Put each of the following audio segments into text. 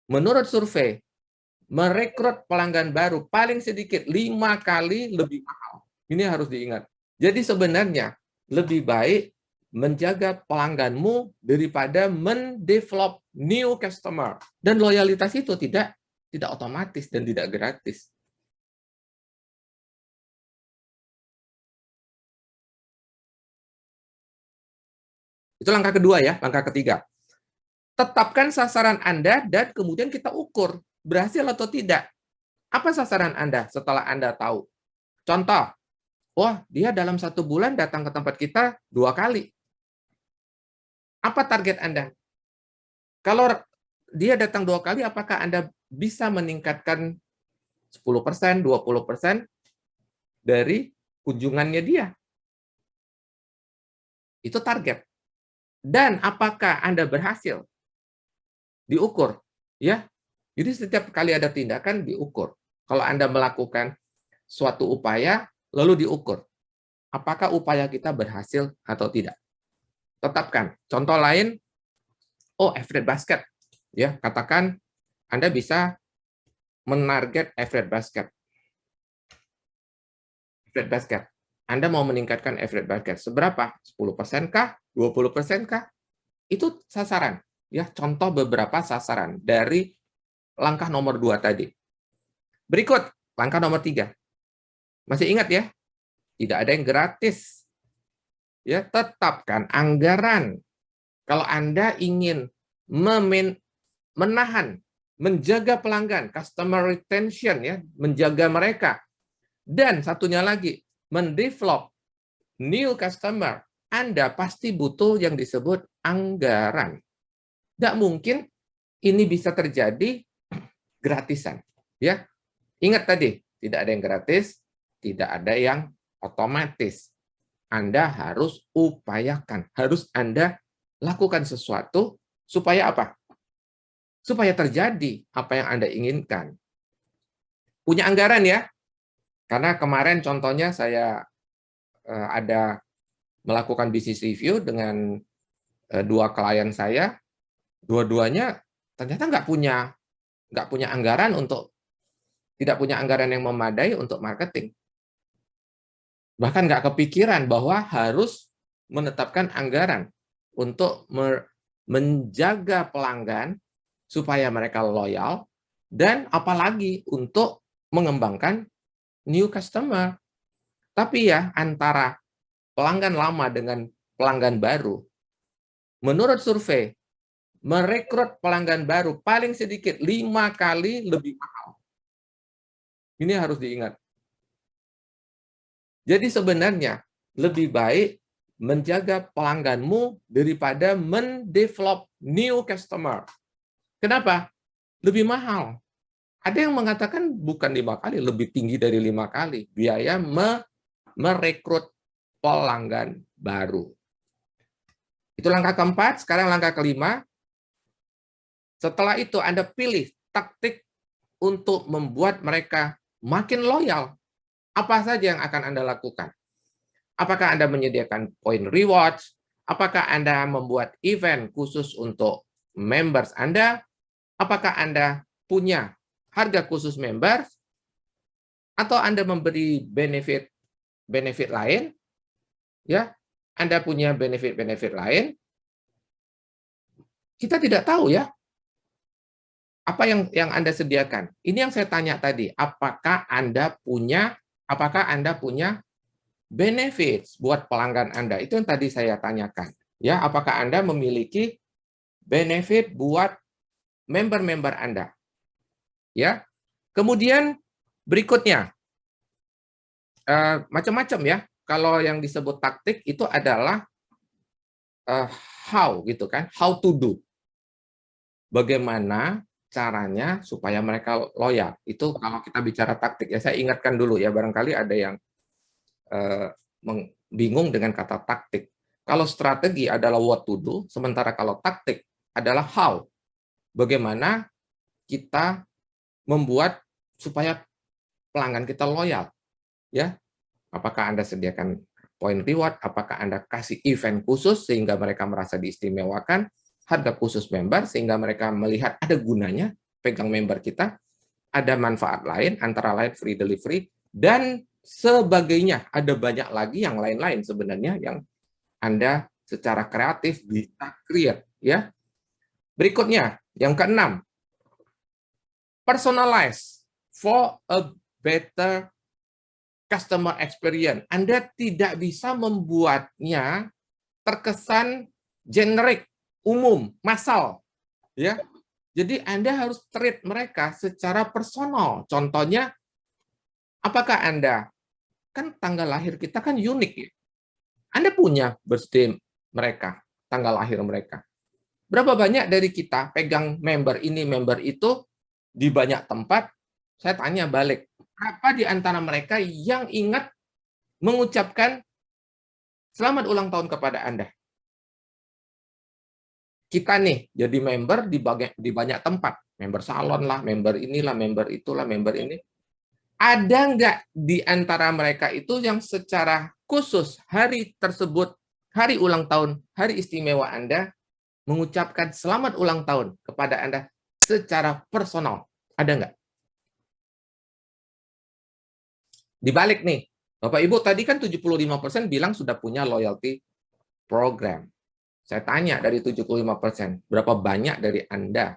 Menurut survei, merekrut pelanggan baru paling sedikit 5 kali lebih mahal. Ini harus diingat. Jadi sebenarnya lebih baik menjaga pelangganmu daripada mendevelop new customer. Dan loyalitas itu tidak otomatis dan tidak gratis. Itu langkah kedua ya, langkah ketiga. Tetapkan sasaran Anda dan kemudian kita ukur berhasil atau tidak. Apa sasaran Anda setelah Anda tahu? Contoh, wah dia dalam 1 bulan datang ke tempat kita 2 kali. Apa target Anda? Kalau dia datang 2 kali, apakah Anda bisa meningkatkan 10%, 20% dari kunjungannya dia? Itu target. Dan apakah Anda berhasil? Diukur, ya. Jadi setiap kali ada tindakan diukur. Kalau Anda melakukan suatu upaya lalu diukur, apakah upaya kita berhasil atau tidak. Tetapkan. Contoh lain, average basket, ya. Katakan Anda bisa menarget average basket. Average basket. Anda mau meningkatkan average basket seberapa? 10% kah? 20% kah? Itu sasaran, ya. Contoh beberapa sasaran dari langkah nomor 2 tadi. Berikut, langkah nomor 3. Masih ingat ya? Tidak ada yang gratis. Ya, tetapkan anggaran. Kalau Anda ingin menahan, menjaga pelanggan, customer retention, ya, menjaga mereka. Dan satunya lagi, mendevelop new customer, Anda pasti butuh yang disebut anggaran. Tidak mungkin ini bisa terjadi gratisan. Ya, ingat tadi, tidak ada yang gratis, tidak ada yang otomatis. Anda harus upayakan, harus Anda lakukan sesuatu supaya apa? Supaya terjadi apa yang Anda inginkan. Punya anggaran ya, karena kemarin contohnya saya ada melakukan bisnis review dengan 2 klien saya, dua-duanya ternyata nggak punya anggaran tidak punya anggaran yang memadai untuk marketing. Bahkan nggak kepikiran bahwa harus menetapkan anggaran untuk menjaga pelanggan supaya mereka loyal, dan apalagi untuk mengembangkan new customer. Tapi ya, antara pelanggan lama dengan pelanggan baru, menurut survei, merekrut pelanggan baru paling sedikit 5 kali lebih mahal. Ini harus diingat. Jadi sebenarnya lebih baik menjaga pelangganmu daripada mendevelop new customer. Kenapa? Lebih mahal. Ada yang mengatakan bukan 5 kali, lebih tinggi dari 5 kali biaya merekrut pelanggan baru. Itu langkah keempat. Sekarang langkah kelima. Setelah itu Anda pilih taktik untuk membuat mereka makin loyal. Apa saja yang akan Anda lakukan? Apakah Anda menyediakan point rewards? Apakah Anda membuat event khusus untuk members Anda? Apakah Anda punya harga khusus members? Atau Anda memberi benefit lain? Ya, Anda punya benefit lain? Kita tidak tahu ya. Apa yang Anda sediakan? Ini yang saya tanya tadi. Apakah Anda punya benefits buat pelanggan Anda? Itu yang tadi saya tanyakan. Ya, apakah Anda memiliki benefit buat member-member Anda? Ya. Kemudian berikutnya macam-macam ya. Kalau yang disebut taktik itu adalah how gitu kan, how to do. Bagaimana caranya supaya mereka loyal. Itu kalau kita bicara taktik ya, saya ingatkan dulu ya, barangkali ada yang bingung dengan kata taktik. Kalau strategi adalah what to do, sementara kalau taktik adalah how. Bagaimana kita membuat supaya pelanggan kita loyal. Ya, apakah Anda sediakan point reward, apakah Anda kasih event khusus sehingga mereka merasa diistimewakan, harga khusus member sehingga mereka melihat ada gunanya pegang member kita, ada manfaat lain, antara lain free delivery, dan sebagainya. Ada banyak lagi yang lain-lain sebenarnya yang Anda secara kreatif bisa create. Ya. Berikutnya, yang keenam, personalize for a better customer experience. Anda tidak bisa membuatnya terkesan generik, umum, massal. Ya. Jadi Anda harus treat mereka secara personal. Contohnya, apakah Anda, kan tanggal lahir kita kan unik ya. Anda punya birthday mereka, tanggal lahir mereka. Berapa banyak dari kita pegang member ini, member itu, di banyak tempat, saya tanya balik, apa di antara mereka yang ingat mengucapkan selamat ulang tahun kepada Anda? Kita nih jadi member di banyak tempat, member salon lah, member inilah, member itulah, member ini. Ada nggak di antara mereka itu yang secara khusus hari tersebut, hari ulang tahun, hari istimewa Anda, mengucapkan selamat ulang tahun kepada Anda secara personal? Ada nggak? Dibalik nih, Bapak Ibu tadi kan 75% bilang sudah punya loyalty program. Saya tanya dari 75%, berapa banyak dari Anda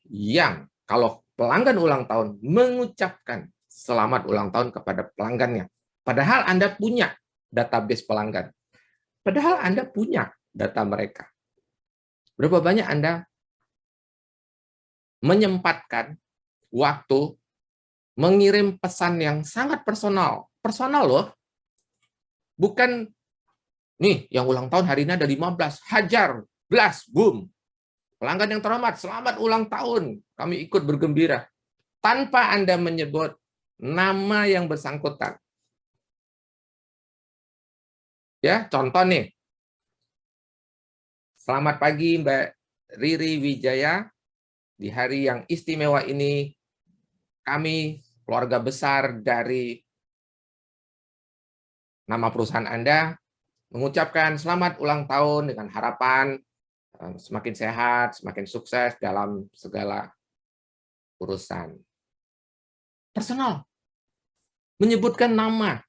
yang kalau pelanggan ulang tahun mengucapkan selamat ulang tahun kepada pelanggannya? Padahal Anda punya database pelanggan. Padahal Anda punya data mereka. Berapa banyak Anda menyempatkan waktu mengirim pesan yang sangat personal? Personal loh. Bukan nih, yang ulang tahun hari ini ada 15, hajar, blast, boom. Pelanggan yang terhormat, selamat ulang tahun, kami ikut bergembira. Tanpa Anda menyebut nama yang bersangkutan. Ya, contoh nih. Selamat pagi Mbak Riri Wijaya. Di hari yang istimewa ini, kami, keluarga besar dari nama perusahaan Anda, mengucapkan selamat ulang tahun dengan harapan semakin sehat, semakin sukses dalam segala urusan. Personal. Menyebutkan nama.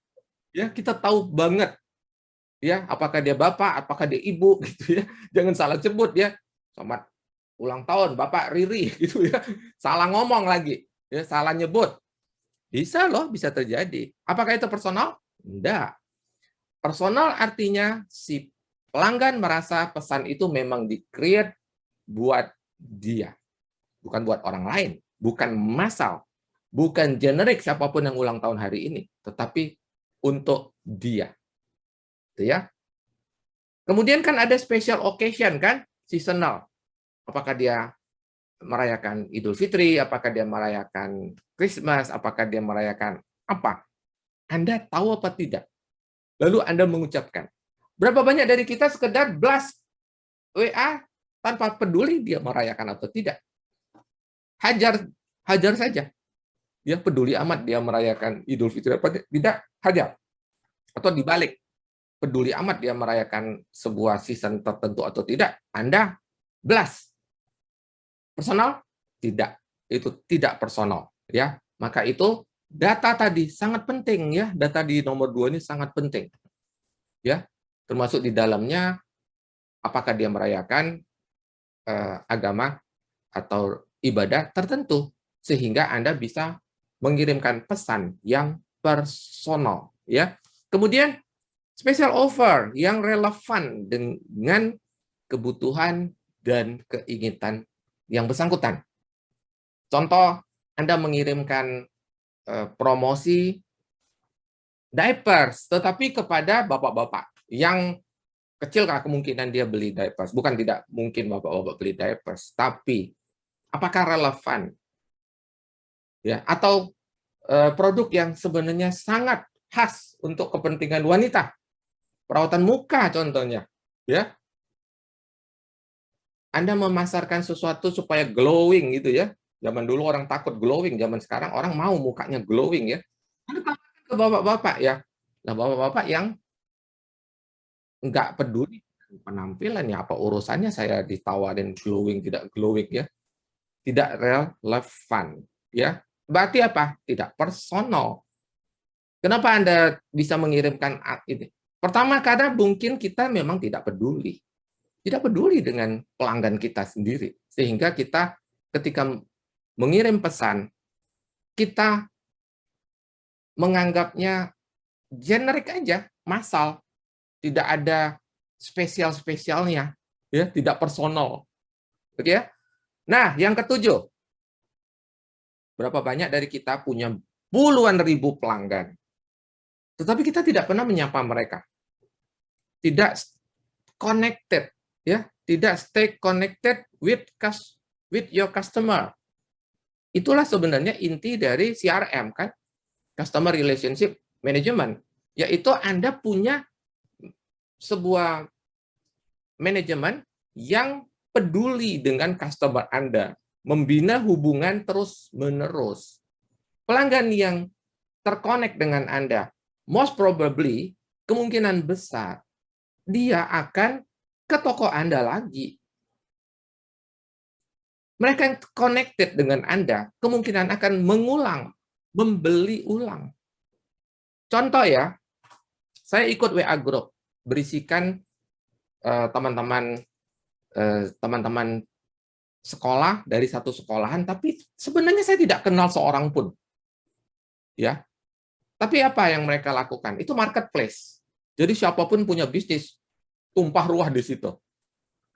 Ya, kita tahu banget. Ya, apakah dia bapak, apakah dia ibu gitu ya. Jangan salah sebut ya. Selamat ulang tahun Bapak Riri gitu ya. Salah ngomong lagi, ya, salah nyebut. Bisa loh, bisa terjadi. Apakah itu personal? Enggak. Personal artinya si pelanggan merasa pesan itu memang di-create buat dia. Bukan buat orang lain. Bukan massal. Bukan generik siapapun yang ulang tahun hari ini. Tetapi untuk dia. Itu ya. Kemudian kan ada special occasion kan? Seasonal. Apakah dia merayakan Idul Fitri? Apakah dia merayakan Christmas? Apakah dia merayakan apa? Anda tahu apa tidak? Lalu Anda mengucapkan. Berapa banyak dari kita sekedar blast WA tanpa peduli dia merayakan atau tidak? Hajar saja. Dia peduli amat dia merayakan Idul Fitri apa tidak? Hajar. Atau dibalik. Peduli amat dia merayakan sebuah season tertentu atau tidak? Anda blast. Personal? Tidak. Itu tidak personal. Ya. Maka itu data tadi sangat penting ya, data di nomor 2 ini sangat penting. Ya, termasuk di dalamnya apakah dia merayakan agama atau ibadah tertentu sehingga Anda bisa mengirimkan pesan yang personal ya. Kemudian special offer yang relevan dengan kebutuhan dan keinginan yang bersangkutan. Contoh, Anda mengirimkan promosi diapers, tetapi kepada bapak-bapak yang kecil kemungkinan dia beli diapers. Bukan tidak mungkin bapak-bapak beli diapers, tapi apakah relevan? Ya, atau produk yang sebenarnya sangat khas untuk kepentingan wanita. Perawatan muka contohnya, ya. Anda memasarkan sesuatu supaya glowing gitu ya. Zaman dulu orang takut glowing, zaman sekarang orang mau mukanya glowing ya. Anda ke bapak-bapak ya. Nah, bapak-bapak yang nggak peduli penampilan ya, apa urusannya saya ditawarin glowing tidak glowing ya. tidak relevan, ya. Berarti apa? Tidak personal. Kenapa Anda bisa mengirimkan ini? Pertama, karena mungkin kita memang tidak peduli. Tidak peduli dengan pelanggan kita sendiri. Sehingga kita ketika mengirim pesan, kita menganggapnya generik aja, massal. Tidak ada spesial-spesialnya, ya, tidak personal. Oke ya? Nah, yang ketujuh, berapa banyak dari kita punya puluhan ribu pelanggan, tetapi kita tidak pernah menyapa mereka, tidak connected, ya, tidak stay connected with your customer. Itulah sebenarnya inti dari CRM, kan, Customer Relationship Management, yaitu Anda punya sebuah manajemen yang peduli dengan customer Anda, membina hubungan terus-menerus. Pelanggan yang terkonek dengan Anda, most probably, kemungkinan besar, dia akan ke toko Anda lagi. Mereka yang connected dengan Anda, kemungkinan akan mengulang, membeli ulang. Contoh ya, saya ikut WA Group, berisikan teman-teman sekolah dari satu sekolahan, tapi sebenarnya saya tidak kenal seorang pun, ya. Tapi apa yang mereka lakukan? Itu marketplace. Jadi siapapun punya bisnis, tumpah ruah di situ.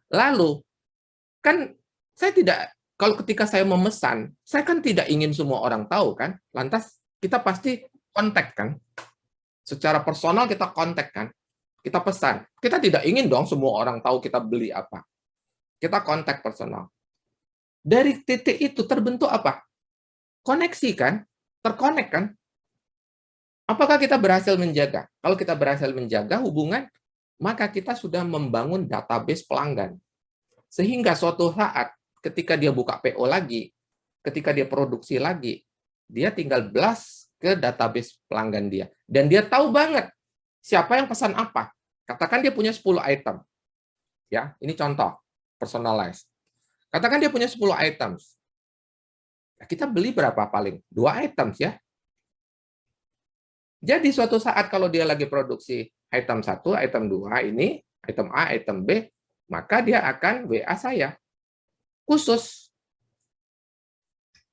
Lalu kan saya tidak, kalau ketika saya memesan, saya kan tidak ingin semua orang tahu, kan. Lantas kita pasti kontak, kan. Secara personal kita kontak, kan. Kita pesan. Kita tidak ingin dong semua orang tahu kita beli apa. Kita kontak personal. Dari titik itu terbentuk apa? Koneksi, kan? Terkonek, kan? Apakah kita berhasil menjaga? Kalau kita berhasil menjaga hubungan, maka kita sudah membangun database pelanggan. Sehingga suatu saat, ketika dia buka PO lagi, ketika dia produksi lagi, dia tinggal blast ke database pelanggan dia. Dan dia tahu banget siapa yang pesan apa. Katakan dia punya 10 item. Ya, ini contoh, personalized. Katakan dia punya 10 items. Kita beli berapa paling? 2 items, ya. Jadi suatu saat kalau dia lagi produksi item 1, item 2 ini, item A, item B, maka dia akan WA saya. Khusus.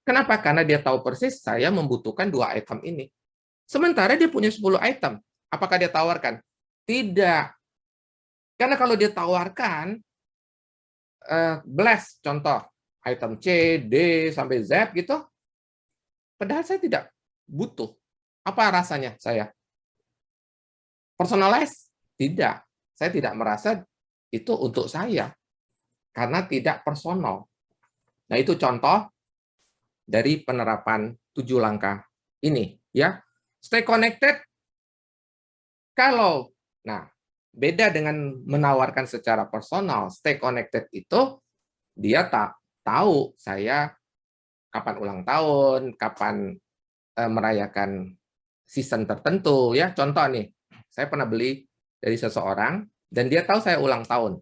Kenapa? Karena dia tahu persis saya membutuhkan 2 item ini. Sementara dia punya 10 item. Apakah dia tawarkan? Tidak. Karena kalau dia tawarkan, blast, contoh, item C, D, sampai Z, gitu, padahal saya tidak butuh. Apa rasanya saya? Personalize? Tidak. Saya tidak merasa itu untuk saya. Karena tidak personal. Nah, itu contoh dari penerapan 7 langkah ini. Ya, stay connected. Kalau, nah, beda dengan menawarkan secara personal, stay connected itu, dia tak tahu saya kapan ulang tahun, kapan merayakan season tertentu, ya. Contoh nih, saya pernah beli dari seseorang dan dia tahu saya ulang tahun.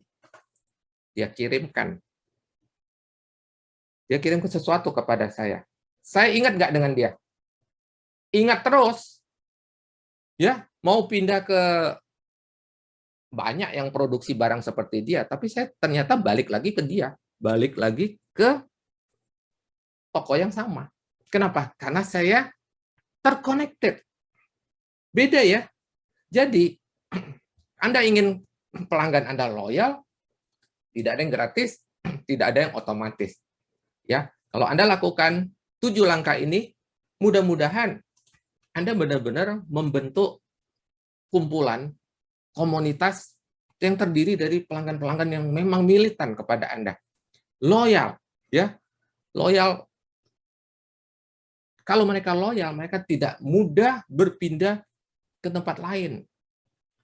Dia kirimkan. Dia kirimkan sesuatu kepada saya. Saya ingat nggak dengan dia? Ingat terus. Ya, mau pindah ke banyak yang produksi barang seperti dia, tapi saya ternyata balik lagi ke dia. Balik lagi ke toko yang sama. Kenapa? Karena saya terconnected. Beda, ya. Jadi, Anda ingin pelanggan Anda loyal, tidak ada yang gratis, tidak ada yang otomatis. Ya, kalau Anda lakukan 7 langkah ini, mudah-mudahan Anda benar-benar membentuk kumpulan komunitas yang terdiri dari pelanggan-pelanggan yang memang militan kepada Anda. Loyal, ya. Loyal. Kalau mereka loyal, mereka tidak mudah berpindah ke tempat lain.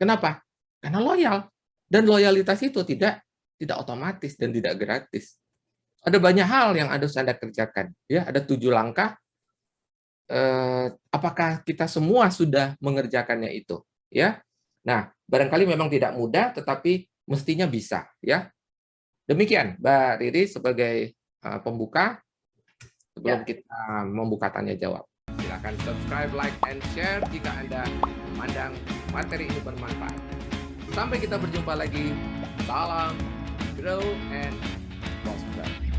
Kenapa? Karena loyal. Dan loyalitas itu tidak otomatis dan tidak gratis. Ada banyak hal yang harus Anda kerjakan. Ya, ada 7 langkah. Apakah kita semua sudah mengerjakannya itu? Ya. Nah, barangkali memang tidak mudah, tetapi mestinya bisa. Ya. Demikian, Mbak Riri sebagai pembuka. sebelum kita membuka tanya jawab. Silakan subscribe, like, and share jika Anda memandang materi ini bermanfaat. Sampai kita berjumpa lagi. Salam, grow, and prosper.